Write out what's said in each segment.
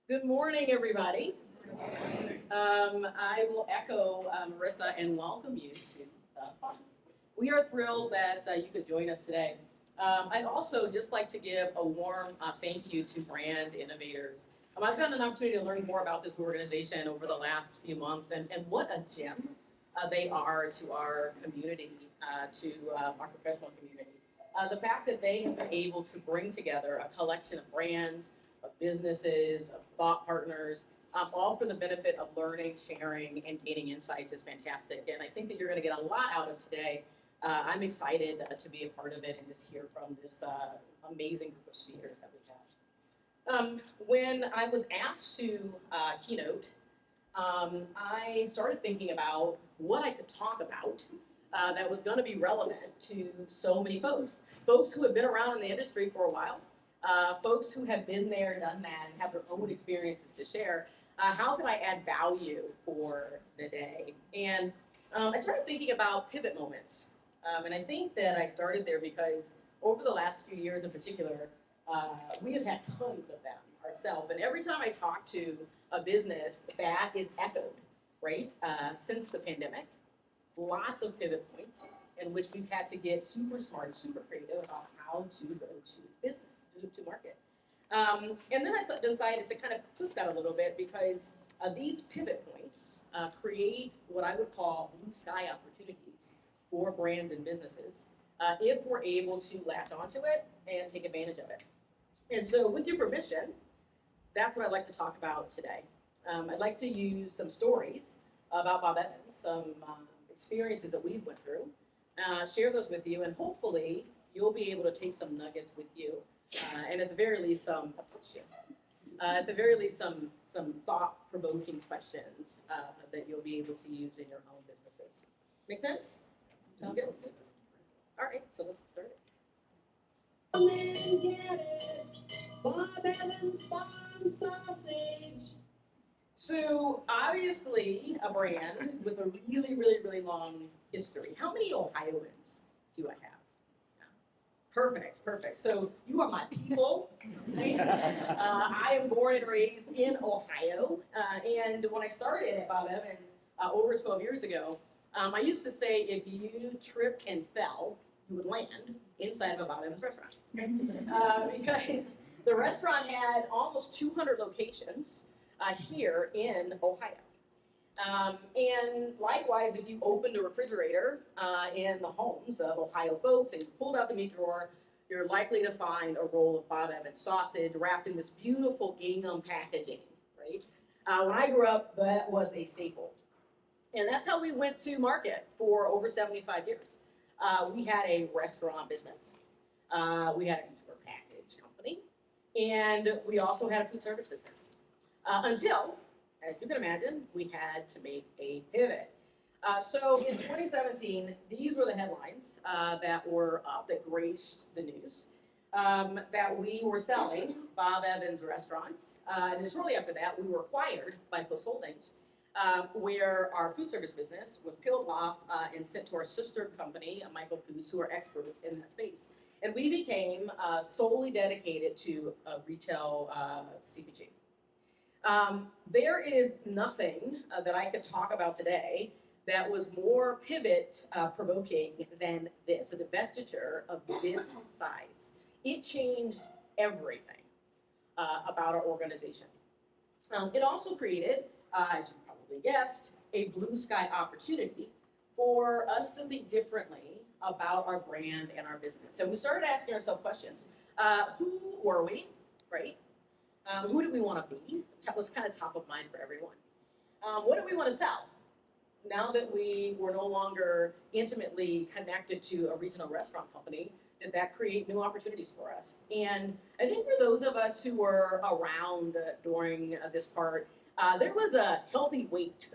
Good morning, everybody. I will echo Marissa and welcome you to the fun. We are thrilled that you could join us today. I'd also just like to give a warm thank you to Brand Innovators. I've gotten an opportunity to learn more about this organization over the last few months, and what a gem they are to our community, to our professional community. The fact that they have been able to bring together a collection of brands, of businesses, of thought partners, all for the benefit of learning, sharing, and gaining insights is fantastic. And I think that you're going to get a lot out of today. I'm excited to be a part of it and just hear from this amazing group of speakers that we have. When I was asked to keynote, I started thinking about what I could talk about that was going to be relevant to so many folks who have been around in the industry for a while, folks who have been there, done that, and have their own experiences to share. How can I add value for the day? And I started thinking about pivot moments. And I think that I started there because over the last few years in particular, we have had tons of them ourselves. And every time I talk to a business, that is echoed, right? Since the pandemic, lots of pivot points in which we've had to get super smart, super creative about how to go to business, to market. And then I decided to kind of twist that a little bit because these pivot points create what I would call blue sky opportunities for brands and businesses if we're able to latch onto it and take advantage of it. And so with your permission, that's what I'd like to talk about today. I'd like to use some stories about Bob Evans, some experiences that we've went through, share those with you, and hopefully you'll be able to take some nuggets with you, and at the very least some thought-provoking questions that you'll be able to use in your own businesses. Make sense? Sound good? All right, so let's get started. So obviously a brand with a really, really, really long history. How many Ohioans do I have? Perfect. So you are my people. Right? I am born and raised in Ohio. And when I started at Bob Evans over 12 years ago, I used to say if you tripped and fell, you would land inside of a Bob Evans restaurant. Because the restaurant had almost 200 locations here in Ohio. And likewise, if you opened a refrigerator in the homes of Ohio folks and you pulled out the meat drawer, you're likely to find a roll of Bob Evans sausage wrapped in this beautiful gingham packaging, right? When I grew up, that was a staple. And that's how we went to market for over 75 years. We had a restaurant business. We had a consumer package company. And we also had a food service business. Until, as you can imagine, we had to make a pivot. So in 2017, these were the headlines that were up, that graced the news, that we were selling Bob Evans restaurants. And then shortly after that, we were acquired by Post Holdings, where our food service business was peeled off and sent to our sister company, Michael Foods, who are experts in that space. And we became solely dedicated to retail CPG. There is nothing that I could talk about today that was more pivot provoking than this, a divestiture of this size. It changed everything about our organization. It also created, as you probably guessed, a blue sky opportunity for us to think differently about our brand and our business. So we started asking ourselves questions. Who were we, right? Who do we want to be? That was kind of top of mind for everyone. What do we want to sell? Now that we were no longer intimately connected to a regional restaurant company, did that create new opportunities for us? And I think for those of us who were around during this part, there was a healthy weight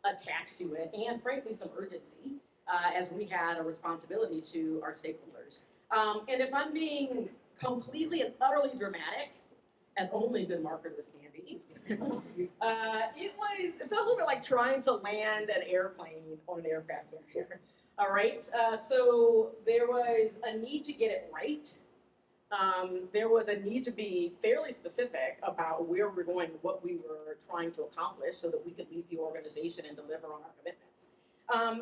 attached to it, and frankly some urgency as we had a responsibility to our stakeholders. And if I'm being completely and utterly dramatic, as only good marketers can be. It felt a little bit like trying to land an airplane on an aircraft carrier. All right, so there was a need to get it right there was a need to be fairly specific about where we're going, what we were trying to accomplish so that we could lead the organization and deliver on our commitments.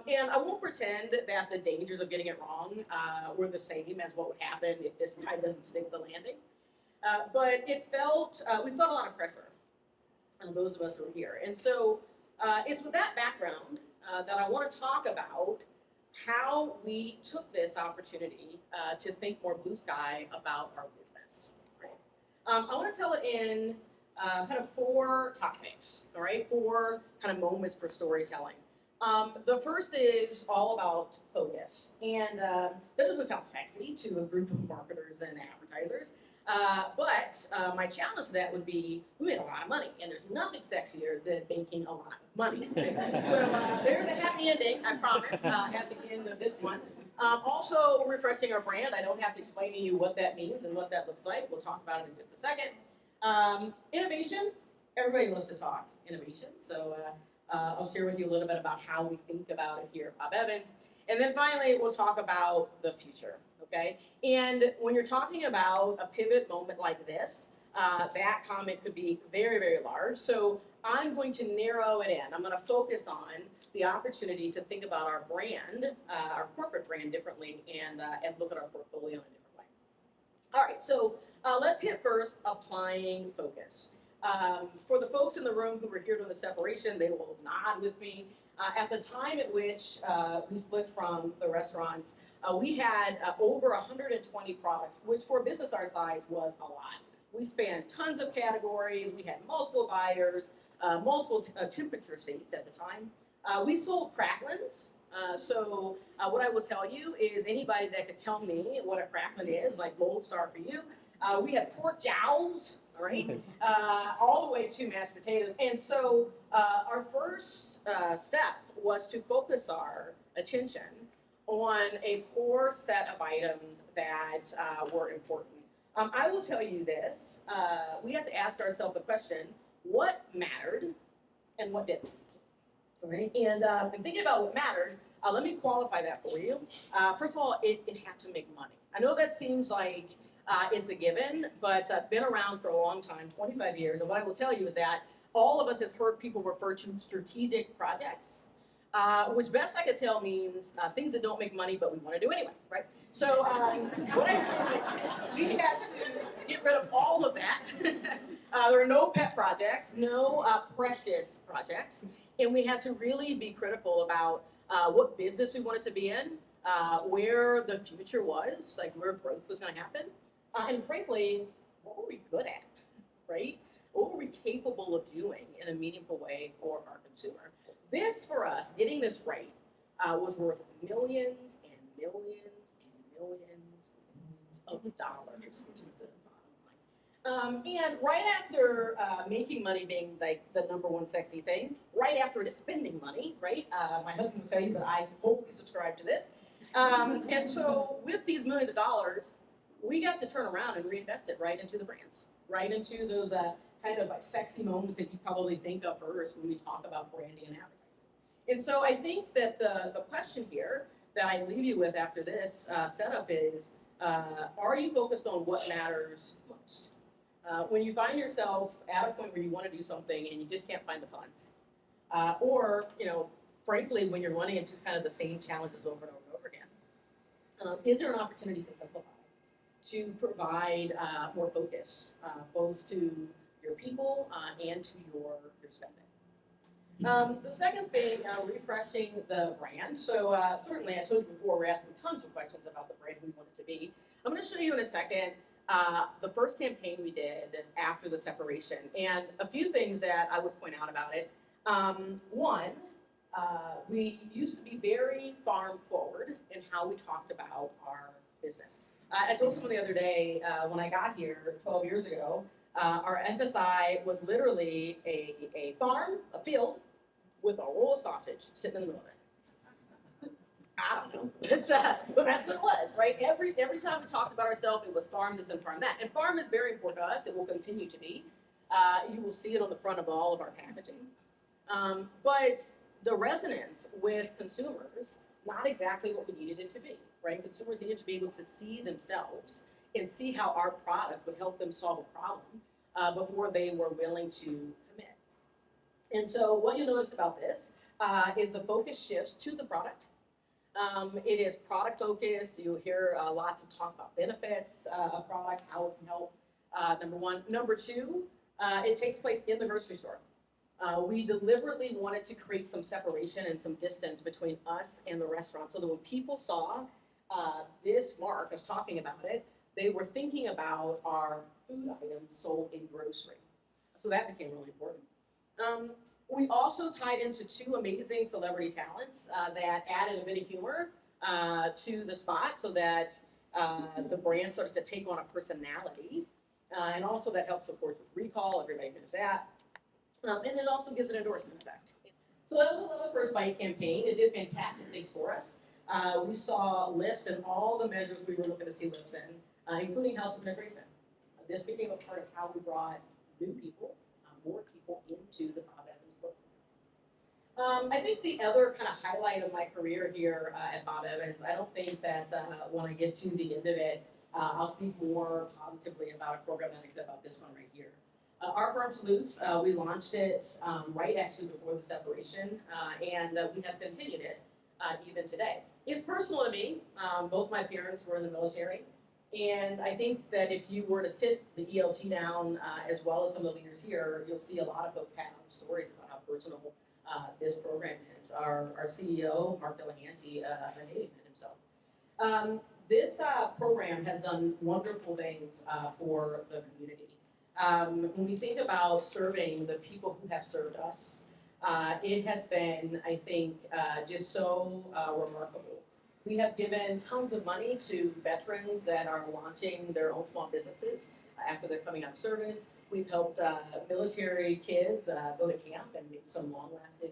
And I won't pretend that the dangers of getting it wrong were the same as what would happen if this guy doesn't stick the landing. But we felt a lot of pressure on those of us who are here. And so it's with that background that I want to talk about how we took this opportunity to think more blue sky about our business. Right? I want to tell it in kind of 4 topics, all right? 4 kind of moments for storytelling. The first is all about focus, and that doesn't sound sexy to a group of marketers and advertisers, but my challenge to that would be, we made a lot of money, and there's nothing sexier than making a lot of money. So there's a happy ending, I promise, at the end of this one. Also, refreshing our brand. I don't have to explain to you what that means and what that looks like. We'll talk about it in just a second. Innovation. Everybody loves to talk innovation, so I'll share with you a little bit about how we think about it here at Bob Evans. And then finally, we'll talk about the future, okay? And when you're talking about a pivot moment like this, that comment could be very, very large. So I'm going to narrow it in. I'm going to focus on the opportunity to think about our brand, our corporate brand differently, and look at our portfolio in a different way. All right, so let's hit first applying focus. For the folks in the room who were here during the separation, they will nod with me. At the time at which we split from the restaurants, we had over 120 products, which for a business our size was a lot. We spanned tons of categories. We had multiple buyers, multiple temperature states at the time. We sold cracklins. So what I will tell you is anybody that could tell me what a cracklin is, like gold star for you. We had pork jowls. All right, all the way to mashed potatoes. And so our first step was to focus our attention on a core set of items that were important. I will tell you this, we had to ask ourselves the question, what mattered and what didn't? All right, and in thinking about what mattered, let me qualify that for you. First of all, it had to make money. I know that seems like it's a given, but I've been around for a long time, 25 years, and what I will tell you is that all of us have heard people refer to strategic projects, which best I could tell means things that don't make money, but we want to do anyway, right? So what I did, we had to get rid of all of that. There are no pet projects, no precious projects, and we had to really be critical about what business we wanted to be in, where the future was, like where growth was going to happen. And frankly, what were we good at, right? What were we capable of doing in a meaningful way for our consumer? This, for us, getting this right, was worth millions and millions and millions of dollars to the bottom line. And right after making money being like the #1 sexy thing, right after it is spending money, right? My husband will tell you that I totally subscribe to this. And so with these millions of dollars, we got to turn around and reinvest it right into the brands, right into those kind of like sexy moments that you probably think of first when we talk about branding and advertising. And so I think that the question here that I leave you with after this setup is, are you focused on what matters most? When you find yourself at a point where you want to do something and you just can't find the funds, or, frankly, when you're running into kind of the same challenges over and over and over again, is there an opportunity to simplify? To provide more focus, both to your people and to your spending. The second thing, refreshing the brand. So certainly, I told you before, we're asking tons of questions about the brand we want it to be. I'm going to show you in a second the first campaign we did after the separation, and a few things that I would point out about it. One, we used to be very farm forward in how we talked about our business. I told someone the other day, when I got here 12 years ago, our FSI was literally a farm, a field, with a roll of sausage sitting in the middle of it. I don't know, but that's what it was, right? Every time we talked about ourselves, it was farm this and farm that. And farm is very important to us. It will continue to be. You will see it on the front of all of our packaging. But the resonance with consumers, not exactly what we needed it to be. Right? Consumers needed to be able to see themselves and see how our product would help them solve a problem before they were willing to commit. And so what you'll notice about this is the focus shifts to the product. It is product focused. You'll hear lots of talk about benefits of products, how it can help, number one. Number two, it takes place in the grocery store. We deliberately wanted to create some separation and some distance between us and the restaurant so that when people saw this mark, us talking about it, they were thinking about our food items sold in grocery. So that became really important. We also tied into two amazing celebrity talents that added a bit of humor to the spot so that the brand started to take on a personality. And also that helps, of course, with recall. Everybody knows that. And it also gives an endorsement effect. So that was a Love It First Bite campaign. It did fantastic things for us. We saw lifts in all the measures we were looking to see lifts in, including household penetration. This became a part of how we brought new people, more people into the Bob Evans program. I think the other kind of highlight of my career here at Bob Evans, I don't think that when I get to the end of it, I'll speak more positively about a program than I could about this one right here. Our Firm Salutes, we launched it right actually before the separation, and we have continued it even today. It's personal to me. Both my parents were in the military, and I think that if you were to sit the ELT down, as well as some of the leaders here, you'll see a lot of folks have stories about how personal this program is. Our CEO, Mark Delahanty, a Navy man himself. This program has done wonderful things for the community. When we think about serving the people who have served us, it has been, I think, just so remarkable. We have given tons of money to veterans that are launching their own small businesses after they're coming out of service. We've helped military kids go to camp and make some long-lasting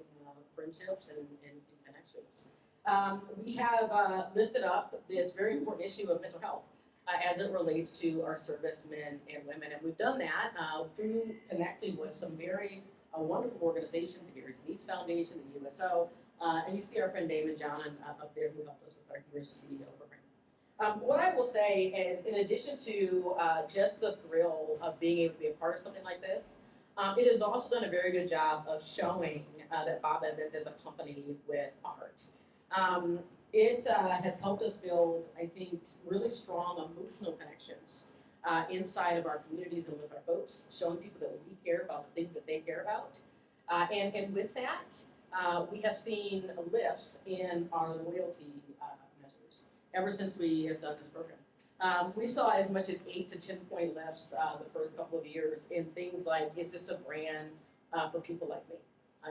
friendships and connections. We have lifted up this very important issue of mental health as it relates to our servicemen and women. And we've done that through connecting with some very wonderful organizations, the Heroes Needs Foundation, the USO, and you see our friend David John up there who helped us with our Heroes CEO program. What I will say is, in addition to just the thrill of being able to be a part of something like this, it has also done a very good job of showing that Bob Evans is a company with heart. It has helped us build, I think, really strong emotional connections inside of our communities and with our folks, showing people that we care about the things that they care about. And with that, we have seen lifts in our loyalty measures ever since we have done this program. We saw as much as 8 to 10 point lifts the first couple of years in things like, is this a brand for people like me?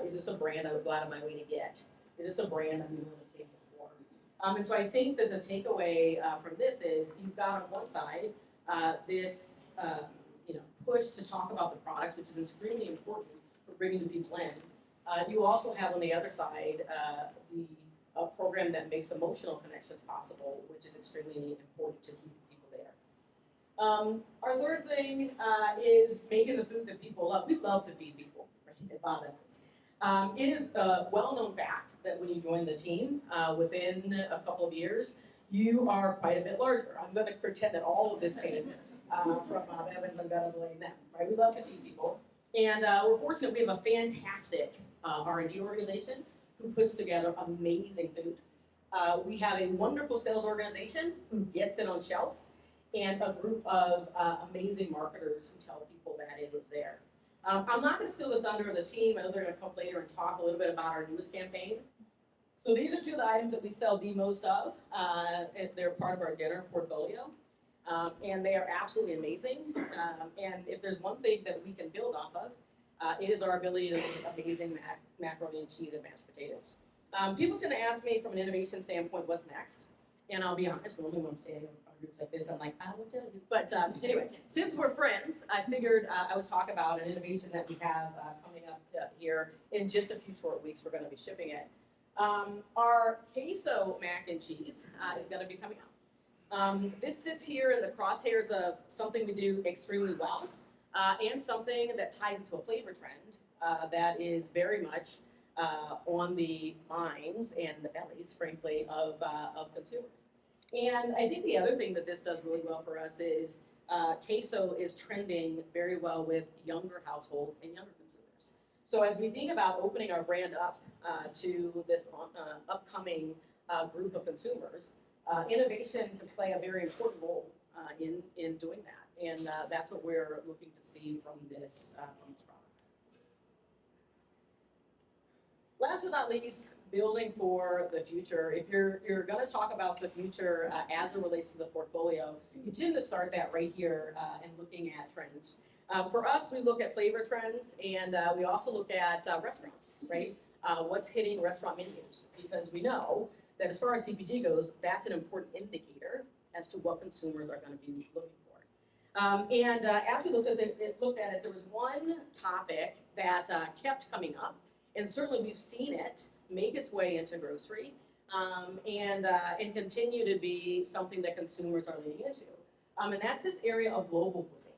Is this a brand I would go out of my way to get? Is this a brand I'm willing to pay for? And so I think that the takeaway from this is you've got on one side this push to talk about the products, which is extremely important for bringing the people in. You also have on the other side the program that makes emotional connections possible, which is extremely important to keep people there. Our third thing is making the food that people love. We love to feed people, right, at Bob Evans. It is a well-known fact that when you join the team, within a couple of years, you are quite a bit larger. I'm going to pretend that all of this came from Bob Evans. I'm going to blame them. Right? We love to feed people. And we're fortunate we have a fantastic R&D organization who puts together amazing food. We have a wonderful sales organization who gets it on shelf, and a group of amazing marketers who tell people that it is there. I'm not going to steal the thunder of the team. I know they're going to come later and talk a little bit about our newest campaign. So these are two of the items that we sell the most of. They're part of our dinner portfolio. And they are absolutely amazing. And if there's one thing that we can build off of, it is our ability to make amazing macaroni and cheese and mashed potatoes. People tend to ask me from an innovation standpoint, what's next? And I'll be honest, normally when I'm standing in groups like this, I'm like, I will tell you. But anyway, since we're friends, I figured I would talk about an innovation that we have coming up here in just a few short weeks. We're going to be shipping it. Our queso mac and cheese is going to be coming out. This sits here in the crosshairs of something we do extremely well and something that ties into a flavor trend that is very much on the minds and the bellies, frankly, of consumers. And I think the other thing that this does really well for us is queso is trending very well with younger households and younger consumers. So as we think about opening our brand up to this upcoming group of consumers, innovation can play a very important role in doing that. And that's what we're looking to see from this product. Last but not least, building for the future. If you're going to talk about the future as it relates to the portfolio, you tend to start that right here and looking at trends. For us, we look at flavor trends, and we also look at restaurants, right? What's hitting restaurant menus, because we know that as far as CPG goes, that's an important indicator as to what consumers are going to be looking for. As we looked at it, there was one topic that kept coming up, and certainly we've seen it make its way into grocery and continue to be something that consumers are leaning into. And that's this area of global cuisine,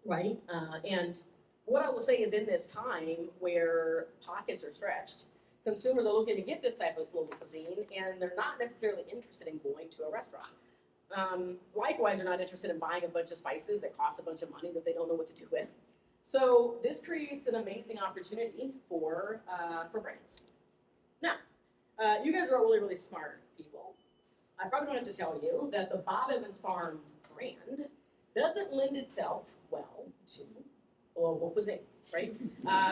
right? And what I will say is in this time where pockets are stretched, consumers are looking to get this type of global cuisine, and they're not necessarily interested in going to a restaurant. Likewise, they're not interested in buying a bunch of spices that cost a bunch of money that they don't know what to do with. So this creates an amazing opportunity for brands. Now, you guys are all really, really smart people. I probably don't have to tell you that the Bob Evans Farms brand doesn't lend itself well to global cuisine, right?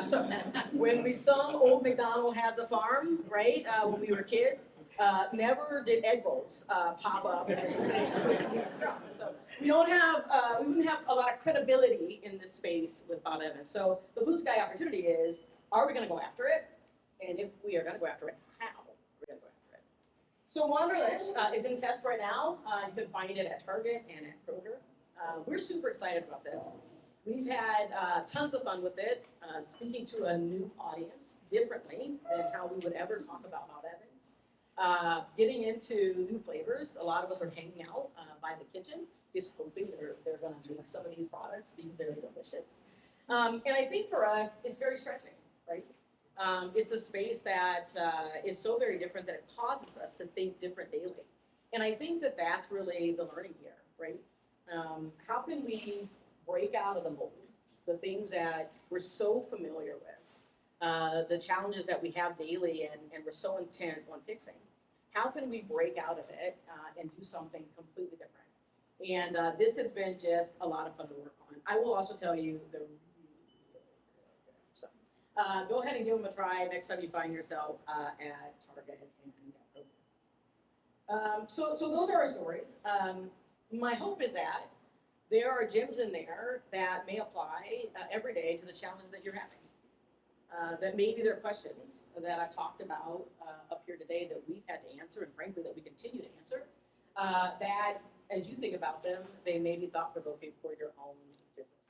So when we sung Old MacDonald Has a Farm, right, when we were kids, never did egg rolls pop up. So we wouldn't have a lot of credibility in this space with Bob Evans. So the blue sky opportunity is, are we going to go after it? And if we are going to go after it, how we're going to go after it. So Wanderlust is in test right now. You can find it at Target and at Kroger. We're super excited about this. We've had tons of fun with it, speaking to a new audience differently than how we would ever talk about Bob Evans. Getting into new flavors. A lot of us are hanging out by the kitchen, just hoping they're going to make some of these products because they're delicious. And I think for us, it's very stretching, right? It's a space that is so very different that it causes us to think different daily. And I think that that's really the learning here, right? How can we break out of the mold, the things that we're so familiar with, the challenges that we have daily and we're so intent on fixing? How can we break out of it and do something completely different? And this has been just a lot of fun to work on. I will also tell you they're so go ahead and give them a try next time you find yourself at Target and so those are our stories. My hope is that there are gems in there that may apply every day to the challenge that you're having. That maybe there are questions that I've talked about up here today that we've had to answer, and frankly that we continue to answer, that as you think about them, they may be thought-provoking for your own businesses.